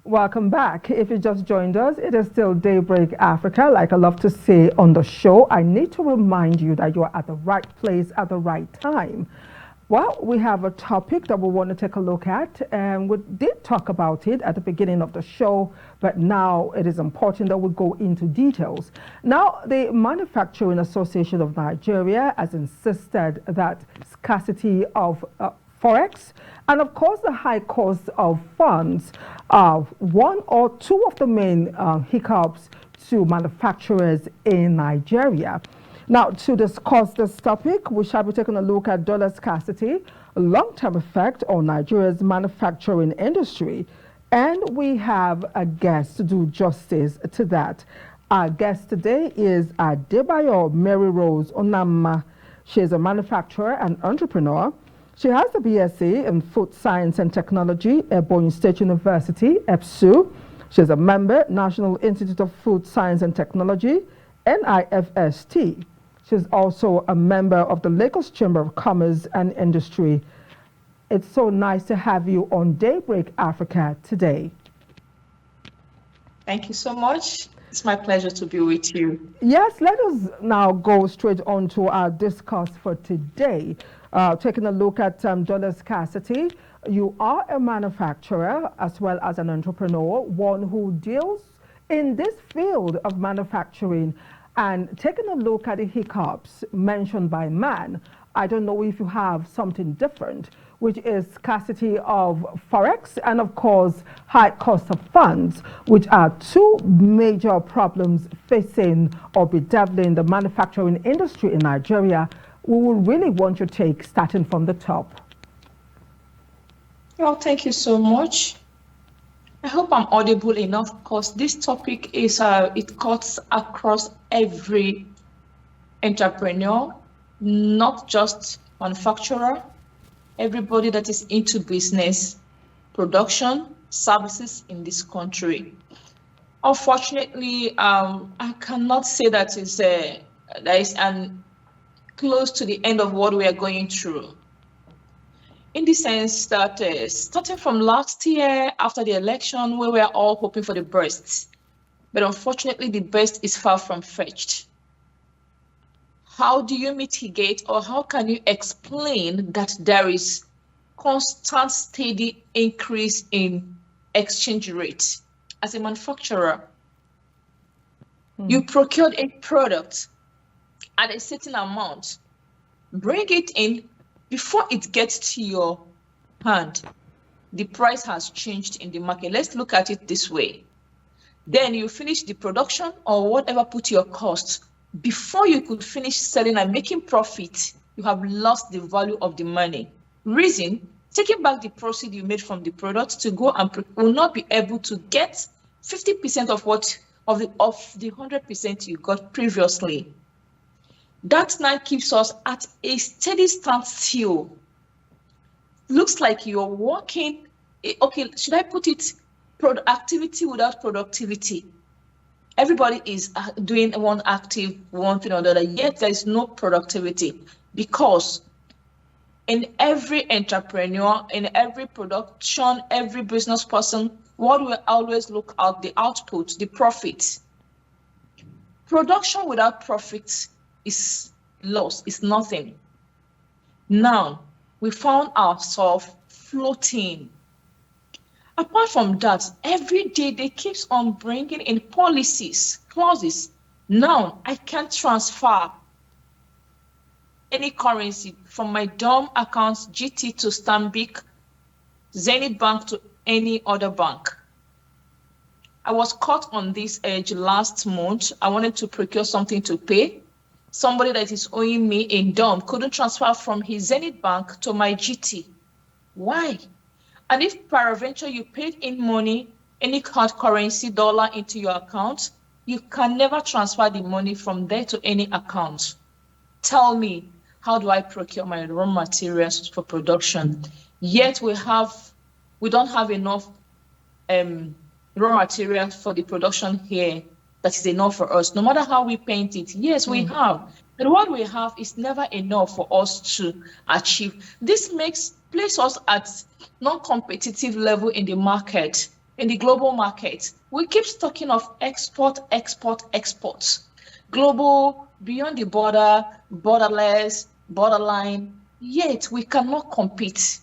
Welcome back. If you just joined us, it is still Daybreak Africa. Like I love to say on the show, I need to remind you that you're at the right place at the right time. Well, we have a topic that we want to take a look at, and we did talk about it at the beginning of the show, but now it is important that we go into details. Now, the Manufacturing Association of Nigeria has insisted that scarcity of forex and of course the high cost of funds are one or two of the main hiccups to manufacturers in Nigeria. Now, to discuss this topic, we shall be taking a look at dollar scarcity, a long-term effect on Nigeria's manufacturing industry, and we have a guest to do justice to that. Our guest today is Adebabayo Maryrose Onamma. She is a manufacturer and entrepreneur. She has a BSc in Food Science and Technology at Ebonyi State University, EBSU. She is a member, National Institute of Food Science and Technology, NIFST. She is also a member of the Lagos Chamber of Commerce and Industry. It's so nice to have you on Daybreak Africa today. Thank you so much. It's my pleasure to be with you. Yes, let us now go straight on to our discuss for today. Taking a look at dollar scarcity, you are a manufacturer as well as an entrepreneur, one who deals in this field of manufacturing, and taking a look at the hiccups mentioned by man. I don't know if you have something different, which is scarcity of forex and of course high cost of funds, which are two major problems facing or bedeviling the manufacturing industry in Nigeria. We will really want your take starting from the top. Well, thank you so much. I hope I'm audible enough because this topic is it cuts across every entrepreneur, not just manufacturer, everybody that is into business, production, services in this country. Unfortunately, I cannot say that there is an close to the end of what we are going through. In the sense that starting from last year, after the election, we were all hoping for the best. But unfortunately, the best is far from fetched. How do you mitigate or how can you explain that there is constant, steady increase in exchange rate? As a manufacturer, you procured a product at a certain amount, bring it in, before it gets to your hand, the price has changed in the market. Let's look at it this way. Then you finish the production or whatever put your cost. Before you could finish selling and making profit, you have lost the value of the money. Reason, taking back the proceed you made from the product to go and will not be able to get 50% of the 100% you got previously. That now keeps us at a steady standstill. Looks like you're working. Okay, should I put it productivity without productivity? Everybody is doing one active, one thing or the other, yet there is no productivity because in every entrepreneur, in every production, every business person, what we always look at the output, the profit. Production without profit is loss, is nothing. Now, we found ourselves floating. Apart from that, every day they keep on bringing in policies, clauses. Now, I can't transfer any currency from my DOM accounts, GT to Stanbic, Zenith Bank to any other bank. I was caught on this edge last month. I wanted to procure something to pay. Somebody that is owing me in DOM couldn't transfer from his Zenith Bank to my GT. Why? And if peradventure you paid in money, any hard currency, dollar into your account, you can never transfer the money from there to any account. Tell me, how do I procure my raw materials for production? Yet we don't have enough raw materials for the production here that is enough for us. No matter how we paint it, yes, we have. But what we have is never enough for us to achieve. This places us at non-competitive level in the market. in the global market. We keep talking of export, exports. Global, beyond the border, borderless, borderline, yet we cannot compete.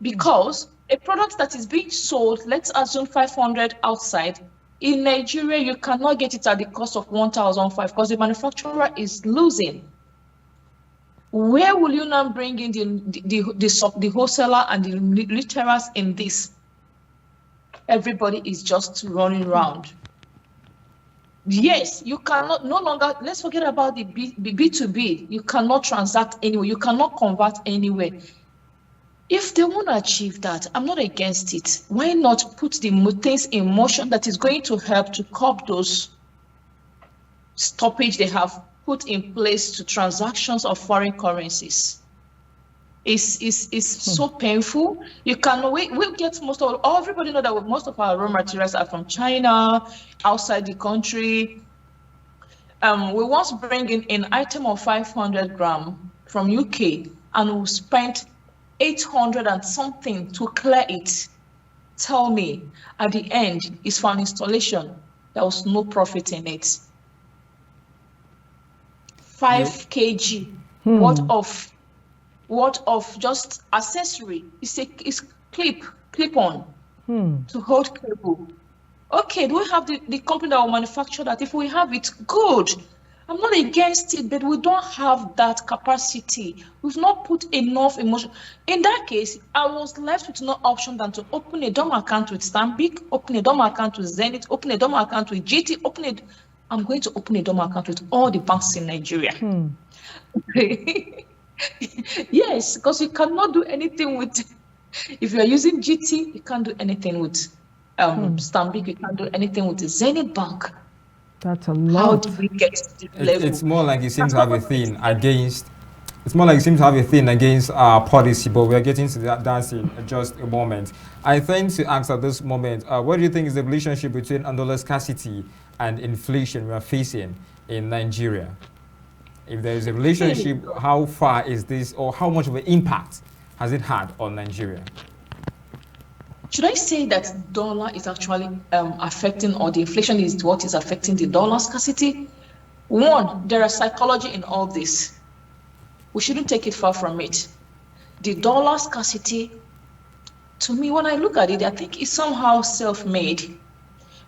Because a product that is being sold, let's assume 500 outside, in Nigeria, you cannot get it at the cost of 1,005 because the manufacturer is losing. Where will you now bring in the wholesaler and the retailers in this? Everybody is just running around. Yes, you cannot no longer, let's forget about the B2B. You cannot transact anywhere. You cannot convert anywhere. If they want to achieve that, I'm not against it. Why not put the things in motion that is going to help to curb those stoppage they have put in place to transactions of foreign currencies? Is so painful. You can we'll get everybody know that most of our raw materials are from China, outside the country. We once bring in an item of 500 gram from UK and we spent 800 and something to clear it. Tell me, at the end, it's for an installation. There was no profit in it. 5 kg worth of just accessory. It's clip on to hold cable. Okay, do we have the company that will manufacture that? If we have it, good. I'm not against it, but we don't have that capacity. We've not put enough emotion. In that case, I was left with no option than to open a DOM account with Stanbic, open a DOM account with Zenith, open a DOM account with GT, I'm going to open a DOM account with all the banks in Nigeria. Yes, because you cannot do anything with, if you are using GT, you can't do anything with Stanbic, you can't do anything with the Zenith Bank. That's a lot. How do we get to the level? It's more like you seem to have a thing against. It's more like you seem to have a thing against policy, but we are getting to that in just a moment. I think to ask at this moment, what do you think is the relationship between dollar scarcity and inflation we are facing in Nigeria? If there is a relationship, how far is this, or how much of an impact has it had on Nigeria? Should I say that dollar is actually affecting, or the inflation is what is affecting the dollar scarcity? One, there is psychology in all this. We shouldn't take it far from it. The dollar scarcity, to me, when I look at it, I think it's somehow self-made.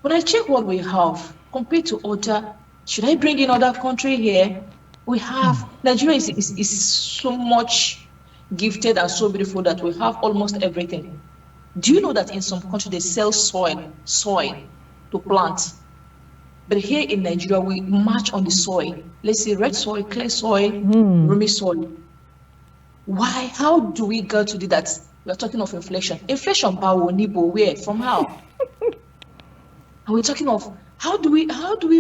When I check what we have compared to other, should I bring in other country here? We have, Nigeria is so much gifted and so beautiful that we have almost everything. Do you know that in some countries they sell soil to plant? But here in Nigeria, we match on the soil. Let's say red soil, clay soil, roomy soil. Why? How do we get to do that? We are talking of inflation. Inflation, where? From how? And we're talking of how do we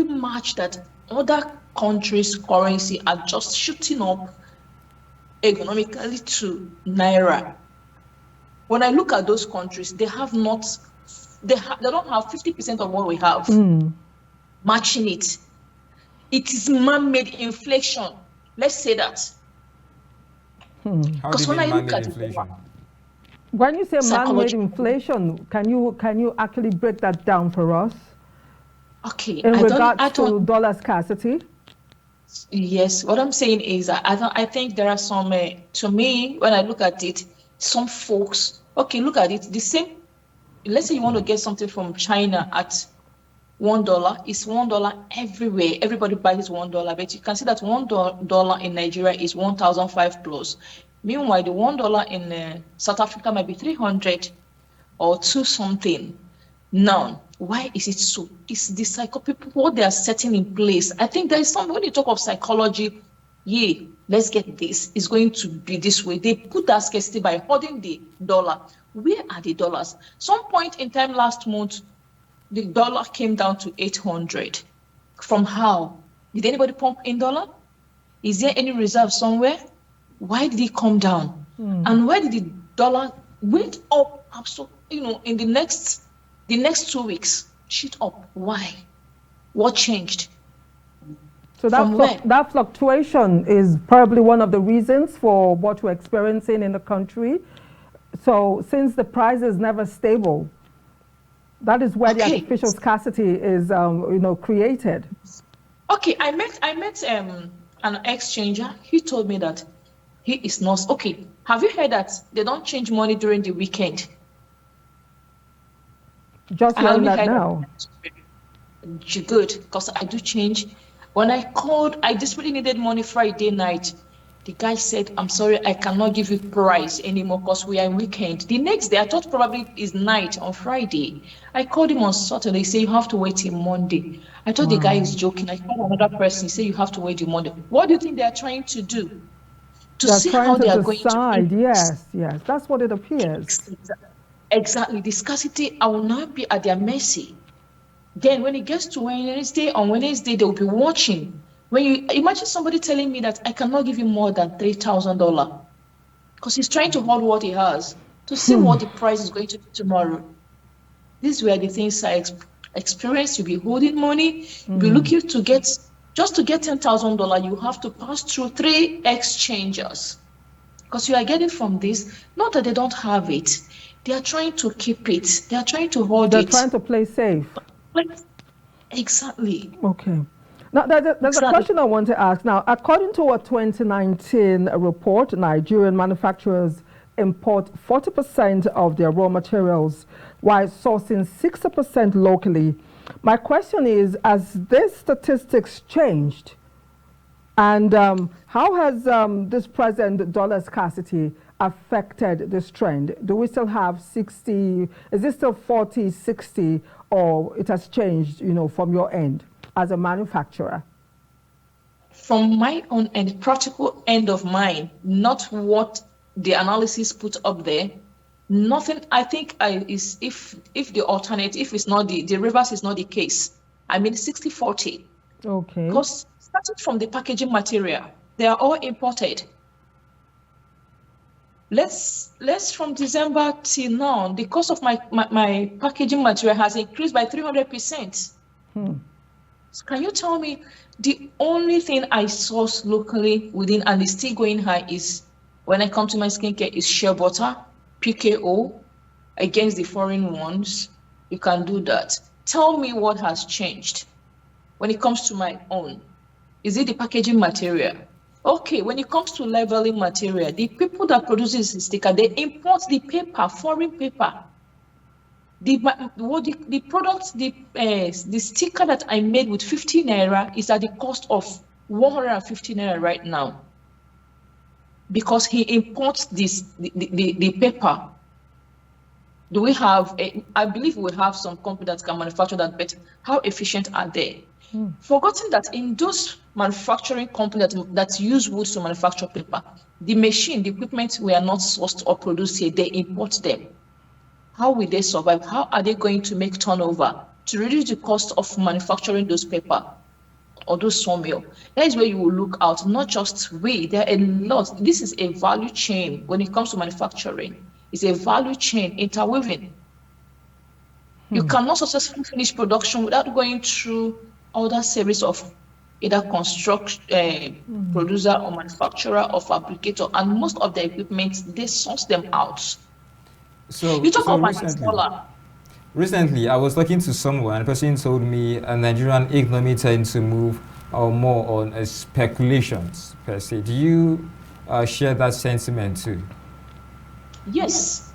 match that? Other countries' currency are just shooting up economically to naira. When I look at those countries, they don't have 50% of what we have. Matching it. It is man-made inflation. Let's say that. Because when I look at inflation? When you say man-made inflation, can you actually break that down for us? Okay. In regards to dollar scarcity? Yes. What I'm saying is I think there are some, to me, when I look at it, some folks, okay, look at it, the same, let's say you want to get something from China at $1, it's $1 everywhere. Everybody buys $1, but you can see that $1 in Nigeria is 1,005 plus. Meanwhile, the $1 in South Africa might be 300 or 2 something. Now, why is it so? It's the psycho people, what they are setting in place. I think there is some, when you talk of psychology, let's get this, it's going to be this way. They put that scarcity by holding the dollar. Where are the dollars? Some point in time last month, the dollar came down to 800. From how? Did anybody pump in dollar? Is there any reserve somewhere? Why did it come down? And why did the dollar went up? Absolutely, in the next 2 weeks, shoot up. Why? What changed? So that fluctuation is probably one of the reasons for what we're experiencing in the country. So since the price is never stable, That is where the Okay. artificial scarcity is, created. Okay, I met an exchanger. He told me that he is not okay. Have you heard that they don't change money during the weekend? Just I hearing only that heard now. that. Good, because I do change. When I called, I desperately needed money Friday night. The guy said, I'm sorry, I cannot give you price anymore because we are in weekend. The next day, I thought probably is night on Friday. I called him on Saturday. He said, you have to wait till Monday. I thought the guy is joking. I called another person. He said, you have to wait till Monday. What do you think they are trying to do? To They're see trying how to they are going to decide. increase. Yes, that's what it appears. Exactly. The scarcity, I will not be at their mercy. Then when it gets to Wednesday, on Wednesday, they will be watching. When you imagine somebody telling me that I cannot give you more than $3,000 because he's trying to hold what he has to see what the price is going to be tomorrow. These were the things I experienced. You'll be holding money, you'll be looking to get, just to get $10,000, you have to pass through 3 exchangers because you are getting from this, not that they don't have it. They are trying to keep it. They are trying to hold They're it. trying to play safe. Exactly. Okay. Now, there's a question I want to ask. Now, according to a 2019 report, Nigerian manufacturers import 40% of their raw materials while sourcing 60% locally. My question is, has this statistics changed? And how has this present dollar scarcity affected this trend? Do we still have 60, is it still 40, 60, or it has changed, from your end as a manufacturer? From my own end, practical end of mine, not what the analysis put up there, nothing. I think is if the alternative, if it's not the reverse is not the case, I mean 60-40. Okay. Because starting from the packaging material, they are all imported. Let's from December till now, the cost of my packaging material has increased by 300%. So can you tell me the only thing I source locally within and is still going high is when I come to my skincare is shea butter, PKO against the foreign ones. You can do that. Tell me what has changed when it comes to my own. Is it the packaging material? Okay, when it comes to labeling material, the people that produces the sticker, they import the paper, foreign paper. The product, the sticker that I made with 50 naira is at the cost of 150 naira right now, because he imports the paper. Do we have? I believe we have some company that can manufacture that, but how efficient are they? Forgotten that in those manufacturing companies that use wood to manufacture paper, the machine, the equipment were not sourced or produced here, they import them. How will they survive? How are they going to make turnover to reduce the cost of manufacturing those paper or those sawmill? That is where you will look out, not just we. There are a lot. This is a value chain when it comes to manufacturing. It's a value chain interwoven. You cannot successfully finish production without going through other series of either construction, producer or manufacturer or fabricator, and most of the equipment, they source them out. So, You talk so about recently, I was talking to someone, and the person told me a Nigerian economy tends to move more on speculations per se. Do you share that sentiment too? Yes.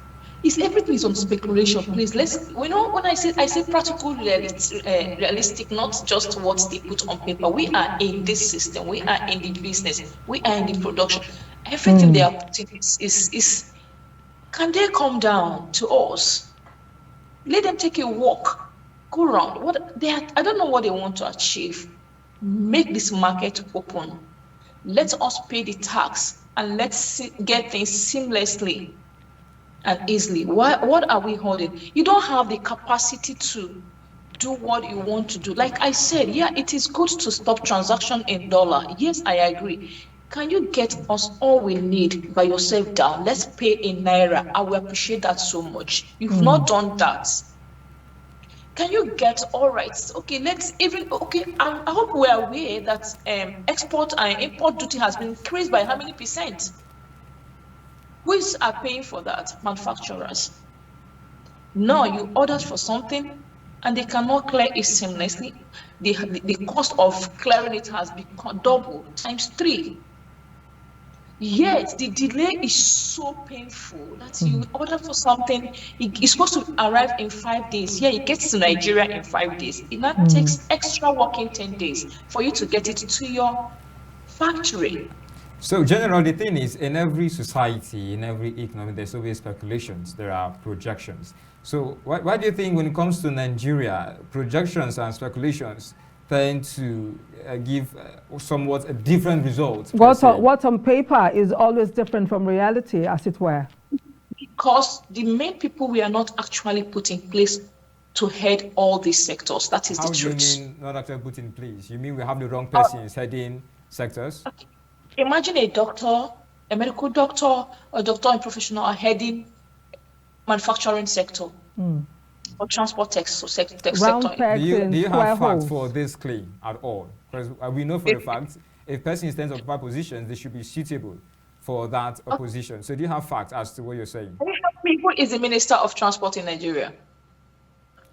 It's everything is on speculation, please. When I say practical, realistic, not just what they put on paper. We are in this system. We are in the business. We are in the production. Everything they are putting is. Can they come down to us? Let them take a walk, go around. I don't know what they want to achieve. Make this market open. Let us pay the tax and let's get things seamlessly and easily. What are we holding? You don't have the capacity to do what you want to do. Like I said, yeah, it is good to stop transaction in dollar. Yes, I agree. Can you get us all we need by yourself down? Let's pay in naira. I will appreciate that so much. You've not done that. Can you get all right? Okay, I hope we are aware that export and import duty has been increased by how many percent? Who are paying for that? Manufacturers. No, you ordered for something and they cannot clear it seamlessly. The cost of clearing it has become double, times 3. Yet the delay is so painful that you order for something, it's supposed to arrive in 5 days. Yeah, it gets to Nigeria in 5 days. It now takes extra working 10 days for you to get it to your factory. So, general, the thing is, in every society, in every economy, there's always speculations, there are projections. So, why do you think when it comes to Nigeria, projections and speculations tend to give somewhat a different result? What on paper is always different from reality, as it were. Because the main people we are not actually put in place to head all these sectors. That is the truth. How do you mean not actually put in place? You mean we have the wrong persons heading sectors? Okay. Imagine a doctor, a medical doctor, a doctor and professional are heading manufacturing sector or transport sector. Do you have facts for this claim at all? Because we know for a fact, if persons tend to occupy positions, they should be suitable for that position. So do you have facts as to what you're saying? Who is the Minister of Transport in Nigeria?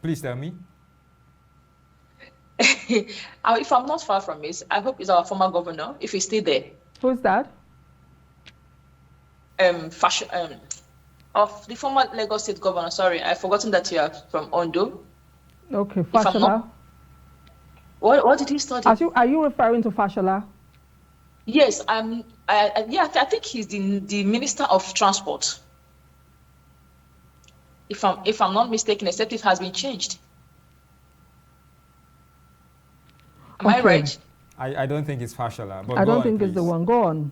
Please tell me. If I'm not far from it, I hope it's our former governor, if he's still there. Who's that? Of the former Lagos State governor. Sorry, I've forgotten that you are from Ondo. Okay, Fashola. What did he study? Are you referring to Fashola? Yes, I think he's the Minister of Transport. If I'm not mistaken, except it has been changed. Am I right? I don't think it's Fashola. But I don't think it's the one. Go on.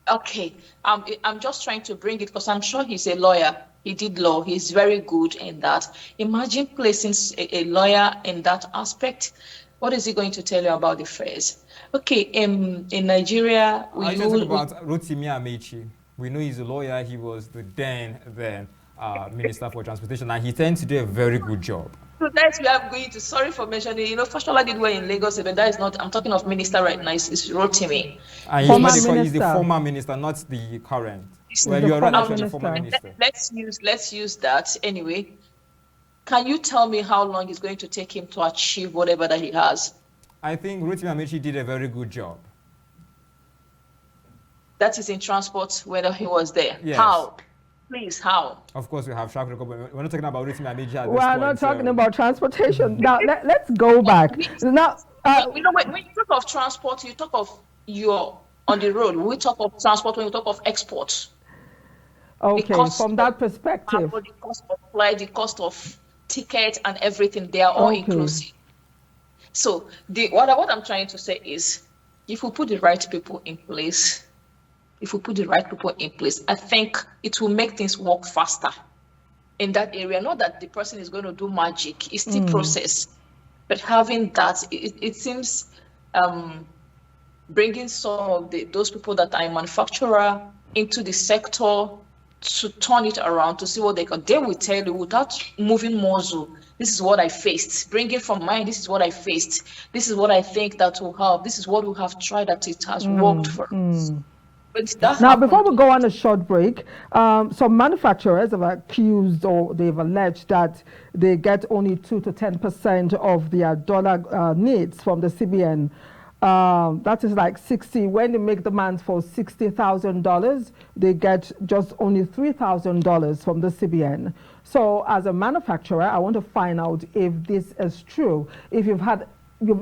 Okay. I'm just trying to bring it because I'm sure he's a lawyer. He did law. He's very good in that. Imagine placing a lawyer in that aspect. What is he going to tell you about the fares? Okay, in Nigeria, I talk about Rotimi Amechi. We know he's a lawyer. He was the then Minister for Transportation, and he tends to do a very good job. So that's where I'm going to. Sorry for mentioning. Fashola did well in Lagos, but that is not. I'm talking of minister right now. It's Rotimi. He's the former minister, not the current. Well, you're right. Actually, the former minister. Let's use that anyway. Can you tell me how long it's going to take him to achieve whatever that he has? I think Rotimi Amechi did a very good job. That is in transport, whether he was there. Yes. How? Please, how? Of course, we have track record, but we're not talking about Rotimi Amechi at this point. We're not talking about transportation. Now, let's go back. Now, when you talk of transport, you talk of you're on the road. We talk of transport when we talk of export. Okay, from that perspective. The cost of flight, the cost of ticket and everything, they are all inclusive. So what I'm trying to say is, if we put the right people in place, I think it will make things work faster in that area. Not that the person is going to do magic, it's still process. But having that, it seems bringing some of those people that are a manufacturer into the sector to turn it around to see what they can. They will tell you without moving muzzle, this is what I faced. Bring it from mine, this is what I faced. This is what I think that will help. This is what we have tried that it has worked for us. Now, before we go on a short break, some manufacturers have accused or they've alleged that they get only 2 to 10% of their dollar needs from the CBN. That is like 60. When they make demands for $60,000, they get just only $3,000 from the CBN. So, as a manufacturer, I want to find out if this is true. If you've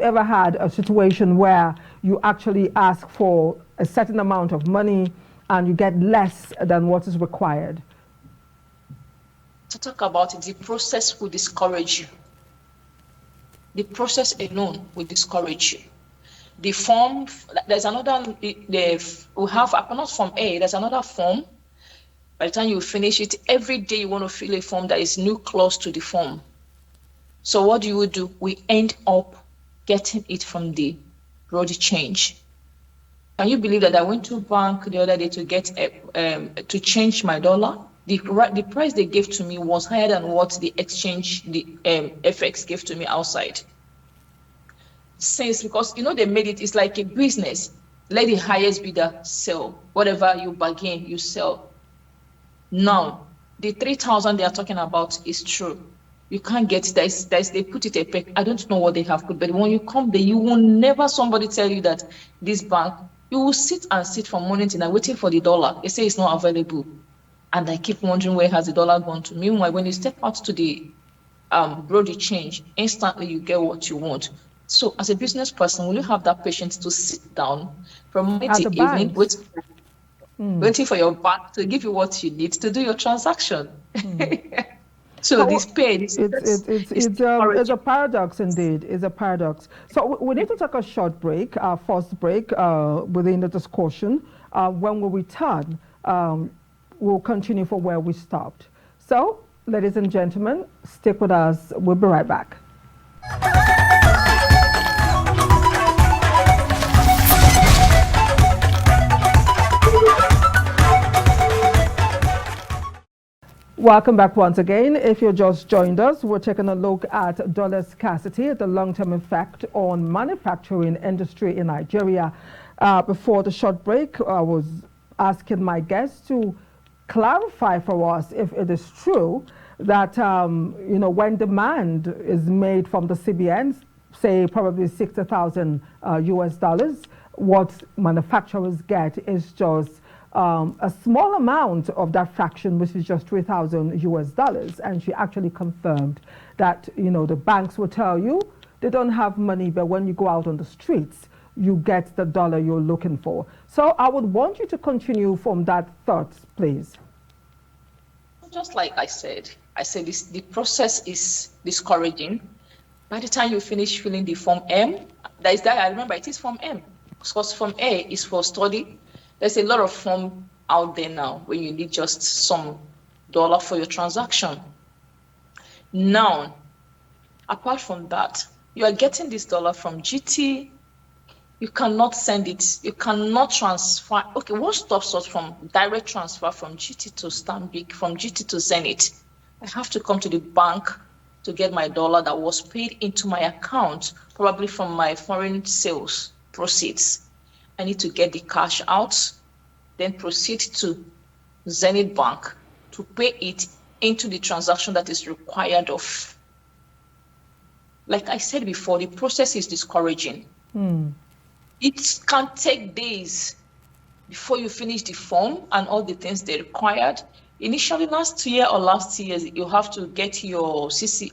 ever had a situation where you actually ask for a certain amount of money and you get less than what is required. To talk about it, the process will discourage you. The process alone will discourage you. The form, there's another, we have not form A, there's another form. By the time you finish it, every day you want to fill a form that is new clause to the form. So what do? We end up getting it from the road change. Can you believe that I went to bank the other day to get to change my dollar? The price they gave to me was higher than what the exchange, the FX gave to me outside. Because they made it's like a business. Let the highest bidder sell. Whatever you bargain, you sell. Now, the 3,000 they are talking about is true. You can't get they put it a peg. I don't know what they have put, but when you come there, you will never somebody tell you that this bank, you will sit from morning till night waiting for the dollar. They say it's not available. And I keep wondering where has the dollar gone to. Meanwhile, when you step out to the Brody change, instantly you get what you want. So as a business person, will you have that patience to sit down from morning till evening, waiting for your bank to give you what you need to do your transaction? So this pain, it's a paradox indeed. It's a paradox. So we need to take a short break, our first break within the discussion. When we return, we'll continue from where we stopped. So, ladies and gentlemen, stick with us. We'll be right back. Welcome back once again. If you just joined us, we're taking a look at dollar scarcity, the long-term effect on manufacturing industry in Nigeria. Before the short break, I was asking my guests to clarify for us if it is true that when demand is made from the CBN, say probably $60,000 US, what manufacturers get is just a small amount of that fraction, which is just $3,000 US. And she actually confirmed that, the banks will tell you they don't have money, but when you go out on the streets, you get the dollar you're looking for. So I would want you to continue from that thought, please. Just like I said the process is discouraging. By the time you finish filling the Form M, I remember it is Form M, because Form A is for study. There's a lot of form out there now where you need just some dollar for your transaction. Now, apart from that, you are getting this dollar from GT. You cannot send it. You cannot transfer. Okay, what stops us from direct transfer from GT to Stanbic, from GT to Zenith? I have to come to the bank to get my dollar that was paid into my account, probably from my foreign sales proceeds. I need to get the cash out, then proceed to Zenith Bank to pay it into the transaction that is required of. Like I said before, the process is discouraging. It can take days before you finish the form and all the things they required. Initially, last year, you have to get your TCC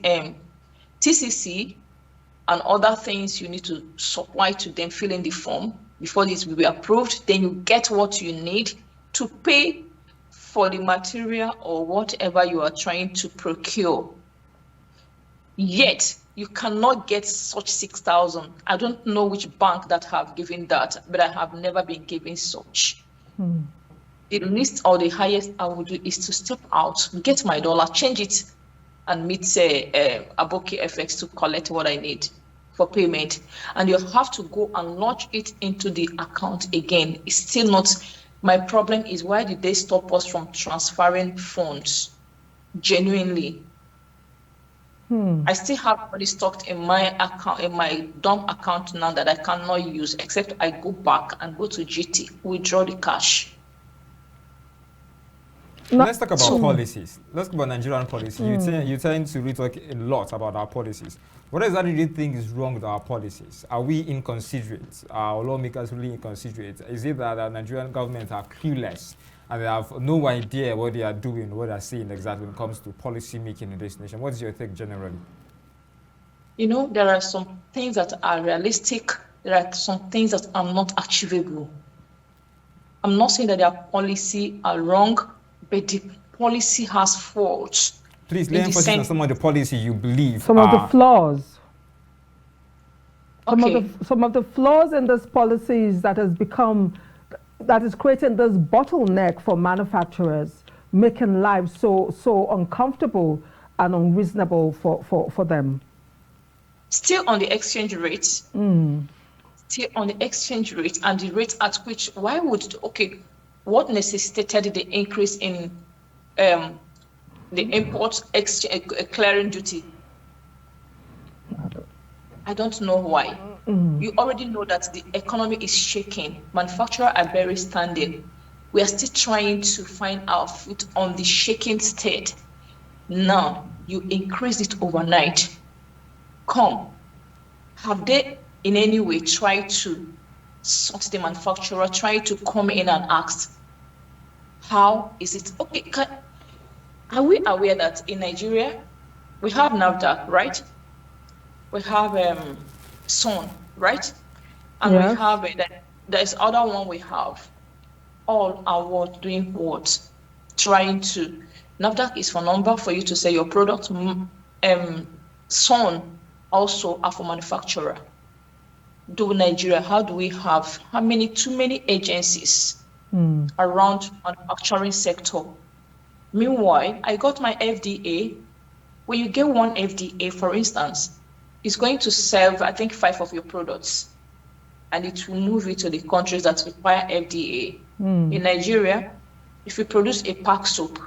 and other things you need to supply to them, fill in the form. Before this will be approved, then you get what you need to pay for the material or whatever you are trying to procure. Yet, you cannot get such 6,000. I don't know which bank that have given that, but I have never been given such. The least or the highest I would do is to step out, get my dollar, change it, and meet Aboki FX to collect what I need for payment. And you have to go and launch it into the account again. It's still not. My problem is, why did they stop us from transferring funds genuinely? I still have money stocked in my account, in my dump account now, that I cannot use, except I go back and go to GT, withdraw the cash. Let's talk about policies. Let's talk about Nigerian policy. You tend to really talk a lot about our policies. What exactly do you think is wrong with our policies? Are we inconsiderate? Are lawmakers really inconsiderate? Is it that the Nigerian government are clueless and they have no idea what they are doing, what they are saying exactly when it comes to policy making in this nation? What's your take generally? There are some things that are realistic. There are some things that are not achievable. I'm not saying that their policy are wrong, but the policy has faults. Please lay emphasis on some of the policy you believe. Some of the flaws. Okay. Some of the flaws in these policies that is creating this bottleneck for manufacturers, making life so uncomfortable and unreasonable for them. Still on the exchange rate. Still on the exchange rate and the rate at which, what necessitated the increase in the import clearing duty? I don't know why. You already know that the economy is shaking. Manufacturers are very standing. We are still trying to find our foot on the shaking state. Now, you increase it overnight. Have they in any way tried to sort the manufacturer, try to come in and ask, how is it? Okay, are we aware that in Nigeria, we have NAFDAC, right? We have SON, right? And Yes. we have there's other one we have. All are what doing what? Trying to. NAFDAC is for number for you to sell your product. SON also are for manufacturer. Do Nigeria, how do we have too many agencies around manufacturing sector? Meanwhile, I got my FDA. When you get one FDA, for instance, it's going to serve, I think, 5 of your products, and it will move it to the countries that require FDA. In Nigeria, if you produce a pack soap,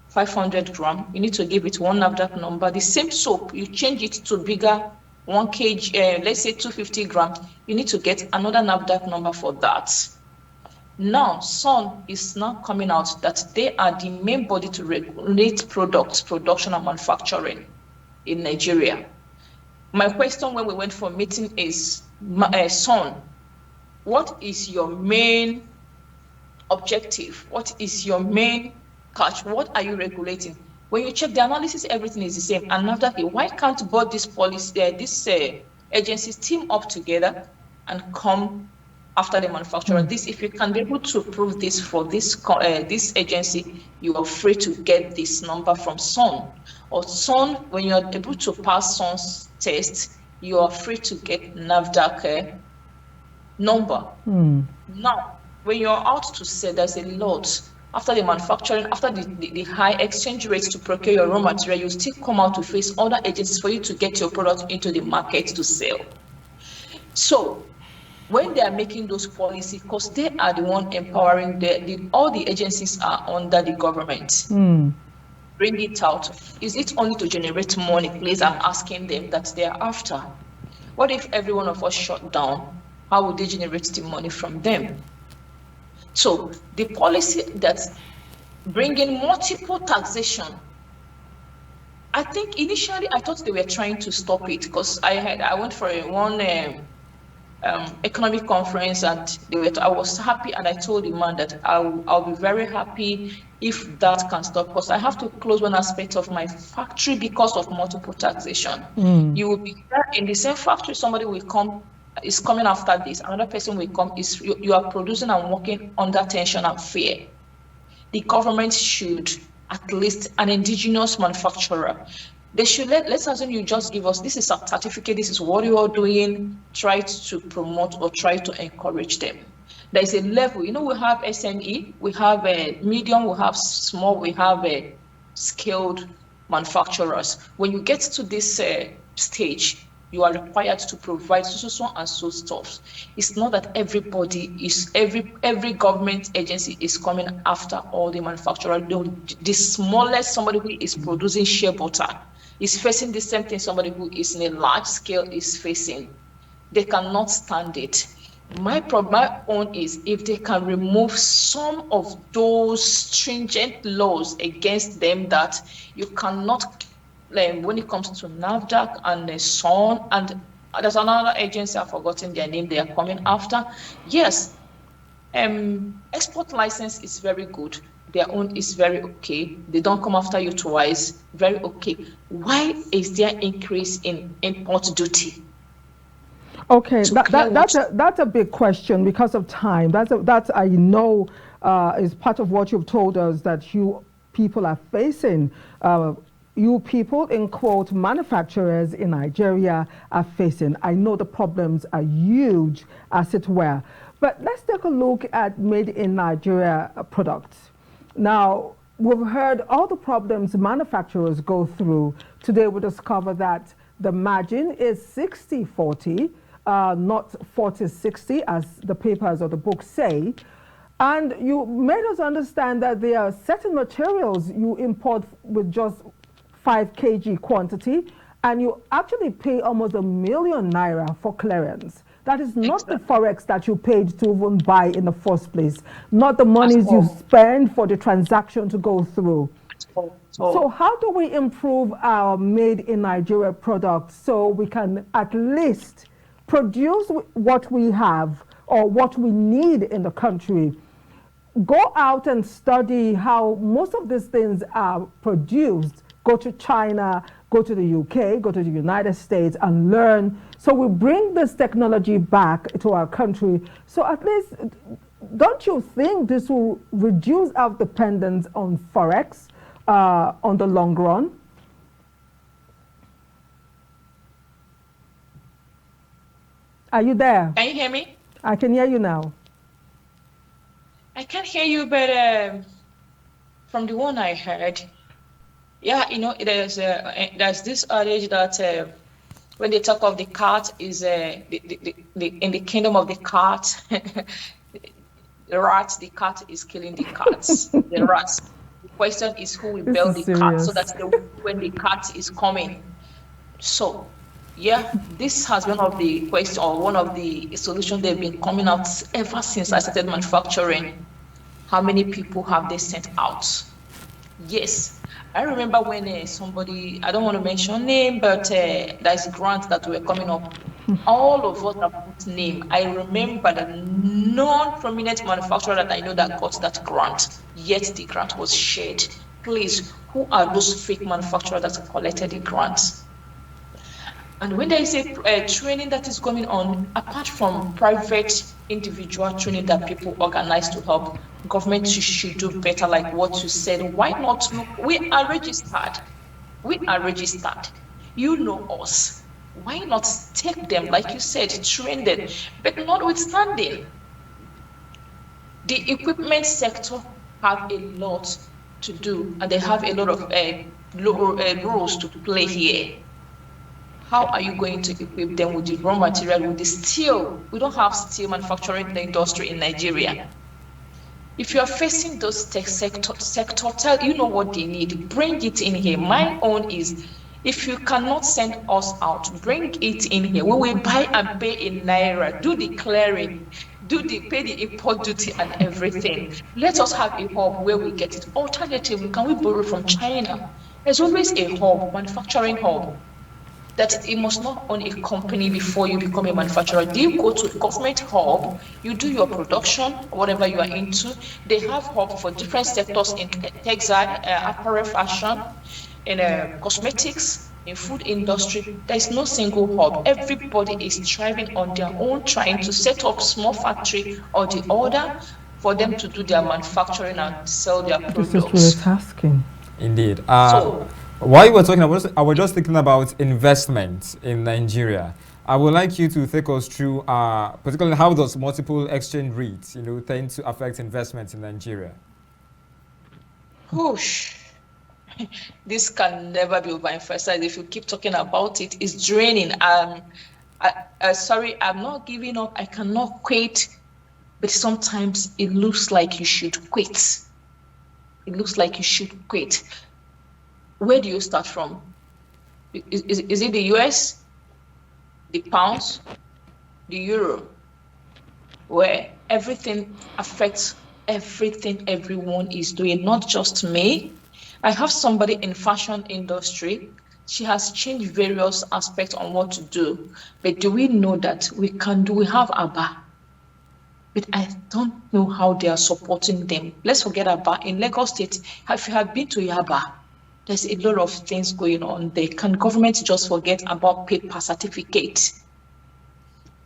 500 gram, you need to give it one NAFDAC number. The same soap, you change it to bigger, 1 kg, let's say 250 grams, you need to get another NAFDAC number for that. Now, SON is now coming out that they are the main body to regulate products, production and manufacturing in Nigeria. My question when we went for a meeting is, SON, what is your main objective? What is your main catch? What are you regulating? When you check the analysis, everything is the same. And after that, why can't both this policy, these agencies team up together and come after the manufacturer? This, if you can be able to prove this for this agency, you are free to get this number from SON. Or SON, when you are able to pass SON's test, you are free to get NAFDAC number. Now, when you're out to sell, there's a lot. After the manufacturing, after the high exchange rates to procure your raw material, you still come out to face other agencies for you to get your product into the market to sell. So when they are making those policies, because they are the one empowering, all the agencies are under the government. Bring it out. Is it only to generate money, please? I'm asking them that they are after. What if every one of us shut down? How would they generate the money from them? So the policy that's bringing multiple taxation, I think initially I thought they were trying to stop it, because I went for one economic conference, and I was happy, and I told the man that I'll be very happy if that can stop, because I have to close one aspect of my factory because of multiple taxation. You will be there in the same factory, somebody will come, is coming after this, another person will come, you are producing and working under tension and fear. The government should, at least an indigenous manufacturer, they should let's assume you just give us, this is a certificate, this is what you are doing, try to promote or try to encourage them. There is a level, we have SME, we have a medium, we have small, we have a skilled manufacturers. When you get to this stage, you are required to provide so and so stuff. It's not that everybody is, every government agency is coming after all the manufacturers. The smallest, somebody who is producing shea butter, is facing the same thing somebody who is in a large scale is facing. They cannot stand it. My own is, if they can remove some of those stringent laws against them, that you cannot, when it comes to NAFDAC and SON, and there's another agency, I've forgotten their name, they are coming after. Yes, export license is very good. Their own is very okay. They don't come after you twice. Very okay. Why is there increase in import duty? Okay, that's a big question because of time. That's I know is part of what you've told us that you people are facing. You people, in quote, manufacturers in Nigeria are facing. I know the problems are huge, as it were. But let's take a look at made in Nigeria products. Now, we've heard all the problems manufacturers go through. Today we discover that the margin is 60-40, not 40-60 as the papers or the books say. And you made us understand that there are certain materials you import with just 5 kg quantity, and you actually pay almost ₦1 million for clearance. That is not the forex that you paid to even buy in the first place, not the monies you spend for the transaction to go through. So how do we improve our made in Nigeria products so we can at least produce what we have or what we need in the country? Go out and study how most of these things are produced. Go to China, go to the UK, go to the United States and learn. So we bring this technology back to our country. So at least, don't you think this will reduce our dependence on forex on the long run? Are you there? Can you hear me? I can hear you now. I can't hear you, but from the one I heard, yeah, there's this adage that when they talk of the cat is in the kingdom of the cat, the cat is killing the cats, the rats. The question is who will bail the cat so that when the cat is coming. So, yeah, this has been one of the questions or one of the solutions they've been coming out ever since I started manufacturing. How many people have they sent out? Yes, I remember when somebody, I don't want to mention name, but there's a grant that were coming up. All of us have put name. I remember the non-prominent manufacturer that I know that got that grant, yet the grant was shared. Please, who are those fake manufacturers that collected the grants? And when there is a training that is going on, apart from private individual training that people organize to help, government should do better, like what you said. Why not look? We are registered. We are registered. You know us. Why not take them, like you said, train them? But notwithstanding, the equipment sector have a lot to do, and they have a lot of roles to play here. How are you going to equip them with the raw material, with the steel? We don't have steel manufacturing industry in Nigeria. If you are facing those tech sector, tell you know what they need. Bring it in here. My own is, if you cannot send us out, bring it in here. We will buy and pay in Naira. Do the clearing, pay the import duty and everything. Let us have a hub where we get it. Alternatively, can we borrow from China? There's always a hub, manufacturing hub. That it must not own a company before you become a manufacturer. You go to a government hub, you do your production, whatever you are into. They have hub for different sectors in textile, apparel, fashion, in cosmetics, in food industry. There is no single hub. Everybody is striving on their own, trying to set up small factory or the order for them to do their manufacturing and sell their products. This is really tasking. Indeed. While you were talking, I was just thinking about investment in Nigeria. I would like you to take us through, particularly how does multiple exchange rates, tend to affect investment in Nigeria? Whoosh. This can never be overemphasized. If you keep talking about it, it's draining. Sorry, I'm not giving up. I cannot quit, but sometimes it looks like you should quit. It looks like you should quit. Where do you start from? Is it the US, the pounds, the euro, where everything affects everything everyone is doing, not just me. I have somebody in fashion industry. She has changed various aspects on what to do. But do we know that we have ABBA? But I don't know how they are supporting them. Let's forget ABBA. In Lagos State, if you have been to Yaba, there's a lot of things going on there. Can government just forget about paper certificate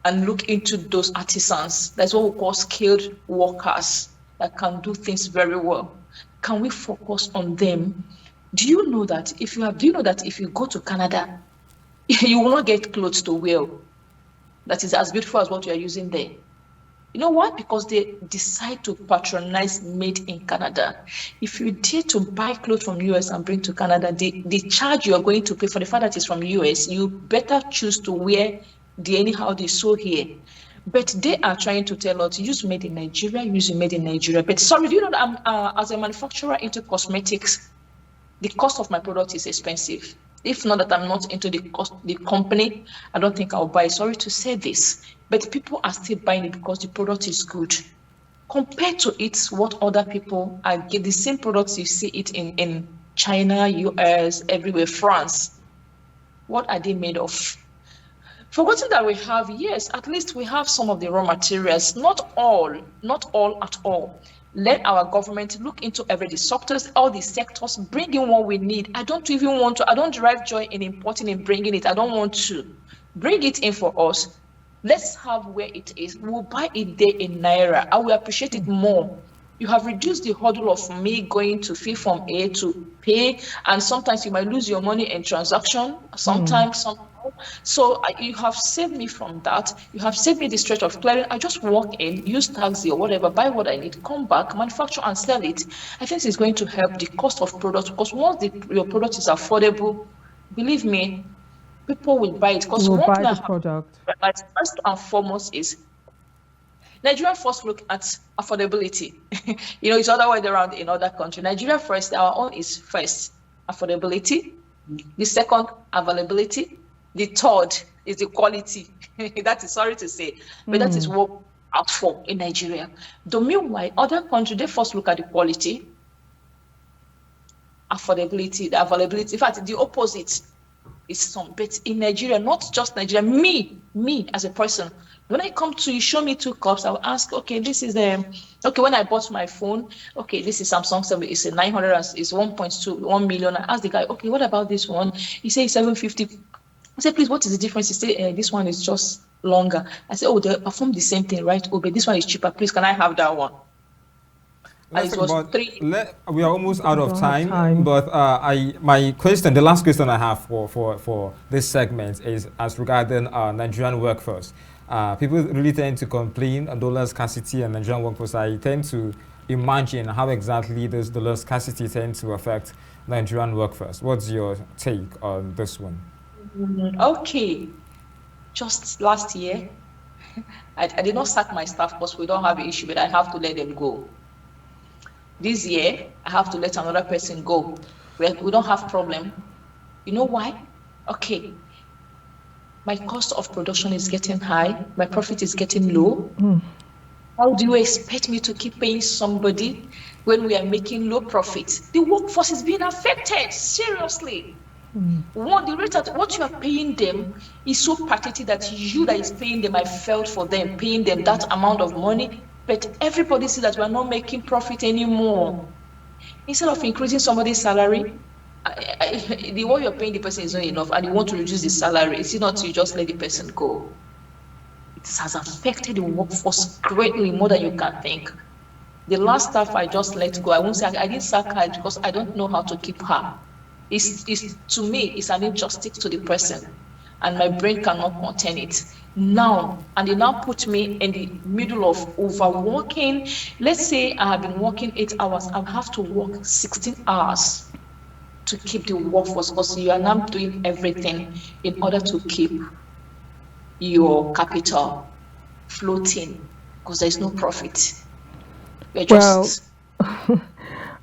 and look into those artisans? That's what we call skilled workers that can do things very well. Can we focus on them? Do you know that if you go to Canada, you will not get clothes to wear that is as beautiful as what you are using there? You know what? Because they decide to patronize made in Canada. If you dare to buy clothes from US and bring to Canada, the charge you are going to pay for the fact that it's from US, you better choose to wear the anyhow they sew here. But they are trying to tell us, use made in Nigeria, use made in Nigeria. But sorry, do you know that I'm, as a manufacturer into cosmetics, the cost of my product is expensive. If not that I'm not into the company, I don't think I'll buy. Sorry to say this. But but people are still buying it because the product is good. Compared to it, what other people are getting, the same products you see it in China, US, everywhere, France. What are they made of? Forgotten that we have, yes, at least we have some of the raw materials, not all at all. Let our government look into every sectors, all the sectors, bring in what we need. I don't derive joy in importing and bringing it. I don't want to. Bring it in for us. Let's have where it is. We'll buy it there in Naira. I will appreciate it more. You have reduced the hurdle of me going to fee from A to pay, and sometimes you might lose your money in transaction, sometimes. So you have saved me from that. You have saved me the stress of clearing. I just walk in, use taxi or whatever, buy what I need, come back, manufacture and sell it. I think it's going to help the cost of product, because once your product is affordable, believe me, people will buy it. Because will buy the product. First and foremost is Nigeria first look at affordability. It's other way around in other countries. Nigeria first, our own is first affordability. The second, availability. The third is the quality. That is sorry to say, but that is what out for in Nigeria. The meanwhile, other countries, they first look at the quality, affordability, the availability. In fact, the opposite is some. But in Nigeria, not just Nigeria, me as a person, when I come to you, show me 2 cups, I'll ask, okay, this is okay, when I bought my phone, okay, this is Samsung 7, it's a 900, it's 1.2, 1 million. I asked the guy, okay, what about this one? He said 750. I said, please, what is the difference? He said, this one is just longer. I said, oh, they perform the same thing, right? Oh, but this one is cheaper. Please, can I have that one? We are almost out of time. But my question, the last question I have for this segment is as regarding Nigerian workforce. People really tend to complain on dollar scarcity and Nigerian workforce. I tend to imagine how exactly this dollar scarcity tends to affect Nigerian workforce. What's your take on this one? Okay, just last year, I did not sack my staff because we don't have an issue, but I have to let them go. This year, I have to let another person go. We don't have problem. You know why? Okay, my cost of production is getting high, my profit is getting low. How do you expect me to keep paying somebody when we are making low profit? The workforce is being affected, seriously. One, the rate at what you are paying them is so pathetic that you that is paying them, I felt for them, paying them that amount of money, but everybody sees that we are not making profit anymore. Instead of increasing somebody's salary, the what you're paying the person is not enough, and you want to reduce the salary. It's not you just let the person go. It has affected the workforce greatly, more than you can think. The last staff I just let go, I won't say I didn't sack her because I don't know how to keep her. To me, it's an injustice to the person, and my brain cannot contain it. Now, and they now put me in the middle of overworking. Let's say I have been working 8 hours, I have to work 16 hours to keep the workforce, because you are now doing everything in order to keep your capital floating, because there is no profit. We're just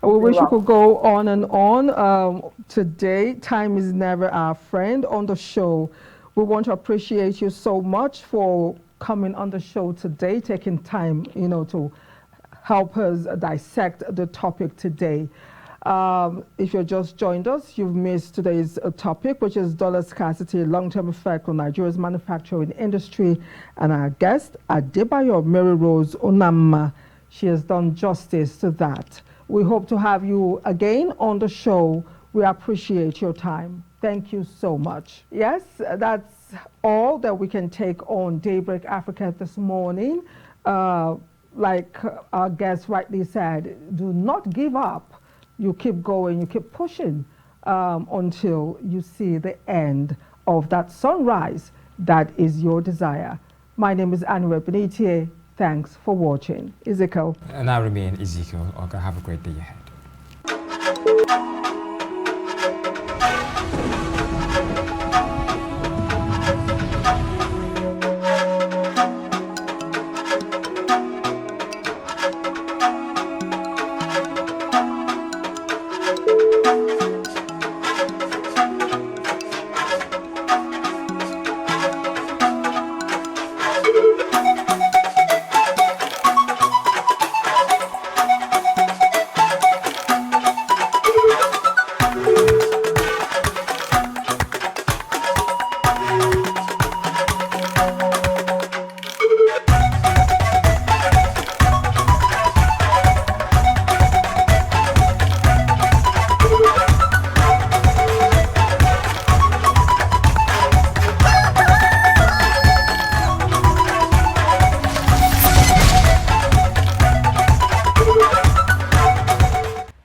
we wish we could go on and on. Today, time is never our friend on the show. We want to appreciate you so much for coming on the show today, taking time, to help us dissect the topic today. If you just joined us, you've missed today's topic, which is dollar scarcity, long-term effect on Nigeria's manufacturing industry. And our guest, Adebabayo Maryrose Onamma, she has done justice to that. We hope to have you again on the show. We appreciate your time. Thank you so much. Yes, that's all that we can take on Daybreak Africa this morning. Like our guest rightly said, do not give up. You keep going, you keep pushing until you see the end of that sunrise that is your desire. My name is Anire Binitie. Thanks for watching. Ezekiel. And I remain Ezekiel. Okay, have a great day ahead.